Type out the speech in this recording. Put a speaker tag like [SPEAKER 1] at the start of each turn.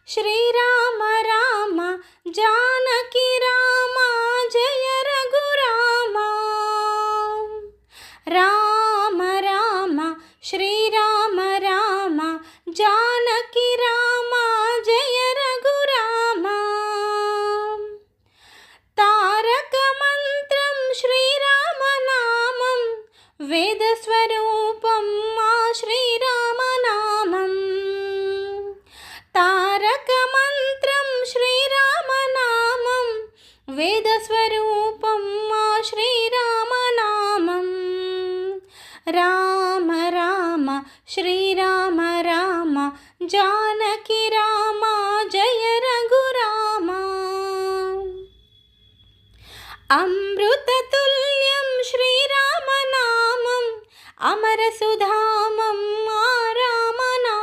[SPEAKER 1] శ్రీరామ రామ జానకి రామ జయ రఘురామ. రామ రామ శ్రీరామ రామ జానకి రామ జయ రఘురామ. తారక మంత్రం శ్రీరామ నామం వేద స్వరూపం మా శ్రీరామ నామం. తారక మంత్రం శ్రీరామ నామం వేద స్వరూపం మా శ్రీరామ నామం. రామ రామ శ్రీరామ రామ జానకి రామ జయ రఘురామ. అమృతతుల్యం శ్రీరామ నామం అమర సుధామం మా రామ.